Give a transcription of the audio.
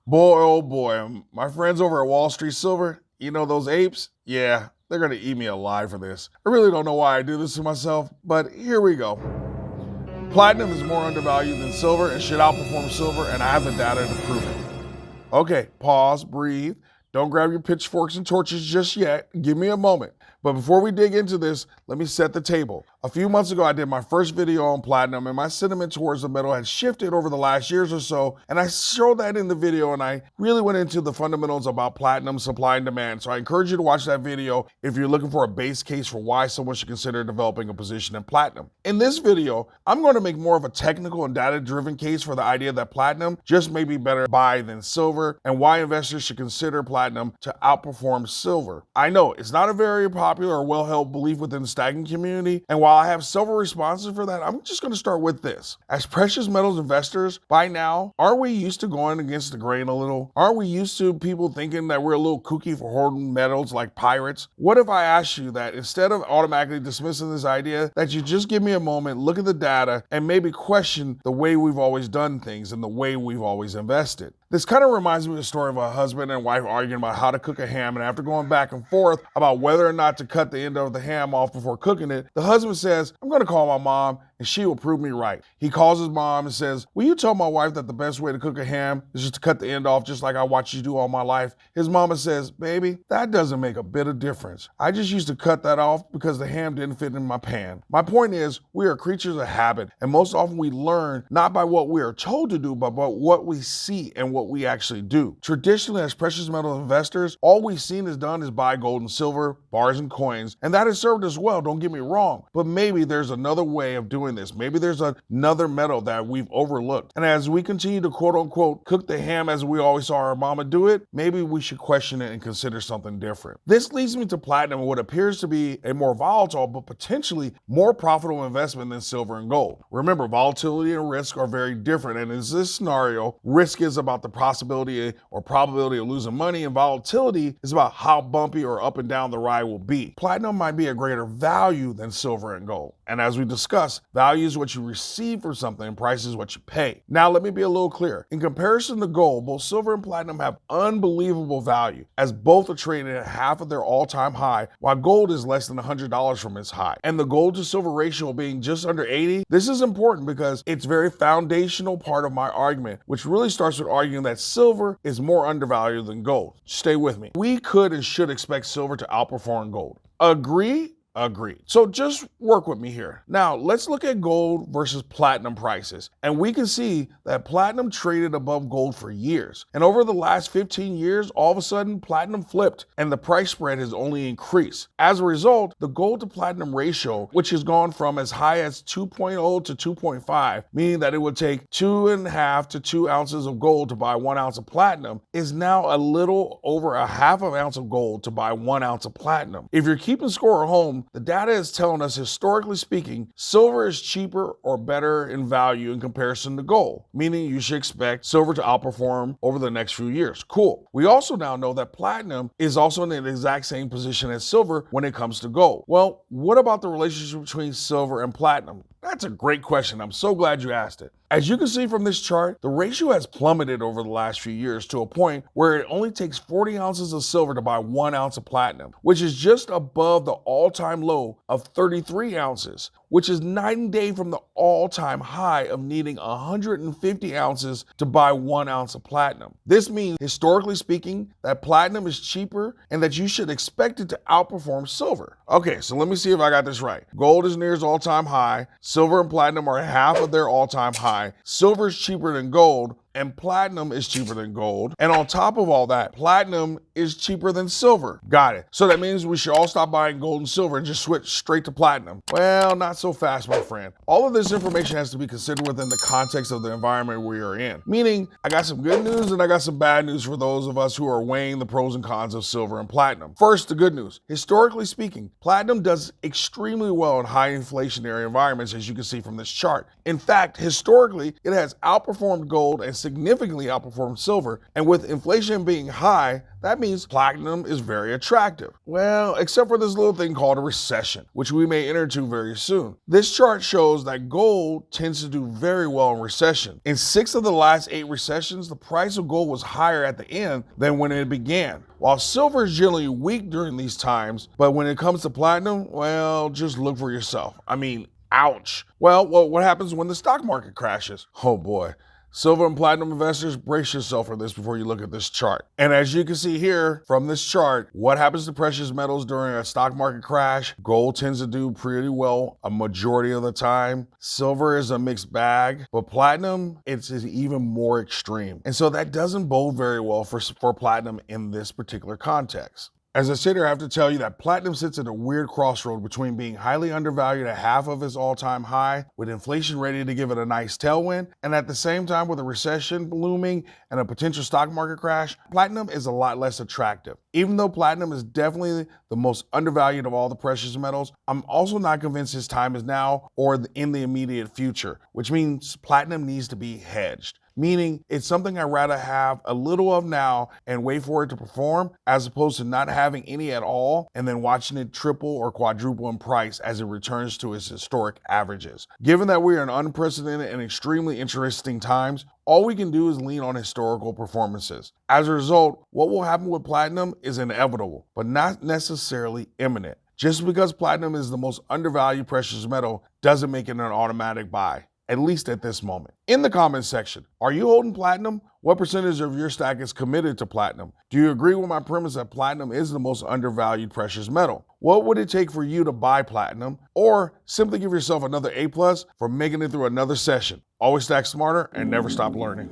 Boy, oh boy, my friends over at Wall Street Silver, you know those apes? Yeah, they're gonna eat me alive for this. I really don't know why I do this to myself, but here we go. Platinum is more undervalued than silver and should outperform silver, and I have the data to prove it. Okay, pause, breathe. Don't grab your pitchforks and torches just yet. Give me a moment. But before we dig into this, let me set the table. A few months ago, I did my first video on platinum, and my sentiment towards the metal had shifted over the last years or so, and I showed that in the video, and I really went into the fundamentals about platinum supply and demand. So I encourage you to watch that video if you're looking for a base case for why someone should consider developing a position in platinum. In this video, I'm going to make more of a technical and data-driven case for the idea that platinum just may be better buy than silver, and why investors should consider platinum to outperform silver. I know it's not a very popular or well-held belief within the stacking community, and while I have several responses for that, I'm just going to start with this. As precious metals investors, by now, aren't we used to going against the grain a little? Aren't we used to people thinking that we're a little kooky for hoarding metals like pirates? What if I asked you that instead of automatically dismissing this idea, that you just give me a moment, look at the data, and maybe question the way we've always done things and the way we've always invested? This kind of reminds me of the story of a husband and wife arguing about how to cook a ham, and after going back and forth about whether or not to cut the end of the ham off before cooking it, the husband says, "I'm going to call my mom and she will prove me right." He calls his mom and says, "Will you tell my wife that the best way to cook a ham is just to cut the end off just like I watched you do all my life?" His mama says, "Baby, that doesn't make a bit of difference. I just used to cut that off because the ham didn't fit in my pan." My point is, we are creatures of habit, and most often we learn not by what we are told to do, but by what we see and what we actually do. Traditionally, as precious metal investors, all we've seen is done is buy gold and silver, bars and coins, and that has served us well, don't get me wrong, but maybe there's another way of doing this. Maybe there's another metal that we've overlooked. And as we continue to quote unquote cook the ham as we always saw our mama do it, maybe we should question it and consider something different. This leads me to platinum, what appears to be a more volatile but potentially more profitable investment than silver and gold. Remember, volatility and risk are very different, and in this scenario, risk is about the possibility or probability of losing money, and volatility is about how bumpy or up and down the ride will be. Platinum might be a greater value than silver and gold. And as we discussed, value is what you receive for something and price is what you pay. Now, let me be a little clear. In comparison to gold, both silver and platinum have unbelievable value, as both are trading at half of their all-time high, while gold is less than $100 from its high. And the gold to silver ratio being just under 80, this is important because it's a very foundational part of my argument, which really starts with arguing that silver is more undervalued than gold. Stay with me. We could and should expect silver to outperform gold. Agree? Agreed. So just work with me here. Now, let's look at gold versus platinum prices. And we can see that platinum traded above gold for years. And over the last 15 years, all of a sudden, platinum flipped and the price spread has only increased. As a result, the gold to platinum ratio, which has gone from as high as 2.0 to 2.5, meaning that it would take 2.5 to 2 ounces of gold to buy 1 ounce of platinum, is now a little over a half an ounce of gold to buy 1 ounce of platinum. If you're keeping score at home, the data is telling us, historically speaking, silver is cheaper or better in value in comparison to gold, meaning you should expect silver to outperform over the next few years. Cool. We also now know that platinum is also in the exact same position as silver when it comes to gold. Well, what about the relationship between silver and platinum? That's a great question. I'm so glad you asked it. As you can see from this chart, the ratio has plummeted over the last few years to a point where it only takes 40 ounces of silver to buy 1 ounce of platinum, which is just above the all-time low of 33 ounces, which is night and day from the all-time high of needing 150 ounces to buy 1 ounce of platinum. This means, historically speaking, that platinum is cheaper and that you should expect it to outperform silver. Okay, so let me see if I got this right. Gold is near its all-time high. Silver and platinum are half of their all-time high. Silver is cheaper than gold, and platinum is cheaper than gold. And on top of all that, platinum is cheaper than silver. Got it. So that means we should all stop buying gold and silver and just switch straight to platinum. Well, not so fast, my friend. All of this information has to be considered within the context of the environment we are in. Meaning, I got some good news and I got some bad news for those of us who are weighing the pros and cons of silver and platinum. First, the good news. Historically speaking, platinum does extremely well in high inflationary environments, as you can see from this chart. In fact, historically, it has outperformed gold and has significantly outperformed silver, and with inflation being high, that means platinum is very attractive. Well, except for this little thing called a recession, which we may enter into very soon. This chart shows that gold tends to do very well in recession. In 6 of the last 8 recessions, the price of gold was higher at the end than when it began. While silver is generally weak during these times, but when it comes to platinum, well, just look for yourself. I mean, ouch. Well, what happens when the stock market crashes? Oh boy. Silver and platinum investors, brace yourself for this before you look at this chart. And as you can see here from this chart, what happens to precious metals during a stock market crash? Gold tends to do pretty well a majority of the time. Silver is a mixed bag, but platinum, it's even more extreme. And so that doesn't bode very well for platinum in this particular context. As I sit here, I have to tell you that platinum sits at a weird crossroad between being highly undervalued at half of its all-time high, with inflation ready to give it a nice tailwind, and at the same time with a recession looming and a potential stock market crash, platinum is a lot less attractive. Even though platinum is definitely the most undervalued of all the precious metals, I'm also not convinced its time is now or in the immediate future, which means platinum needs to be hedged. Meaning it's something I'd rather have a little of now and wait for it to perform, as opposed to not having any at all and then watching it triple or quadruple in price as it returns to its historic averages. Given that we are in unprecedented and extremely interesting times, all we can do is lean on historical performances. As a result, what will happen with platinum is inevitable, but not necessarily imminent. Just because platinum is the most undervalued precious metal doesn't make it an automatic buy, at least at this moment. In the comments section, are you holding platinum? What percentage of your stack is committed to platinum? Do you agree with my premise that platinum is the most undervalued precious metal? What would it take for you to buy platinum? Or simply give yourself another A+ for making it through another session? Always stack smarter and never stop learning.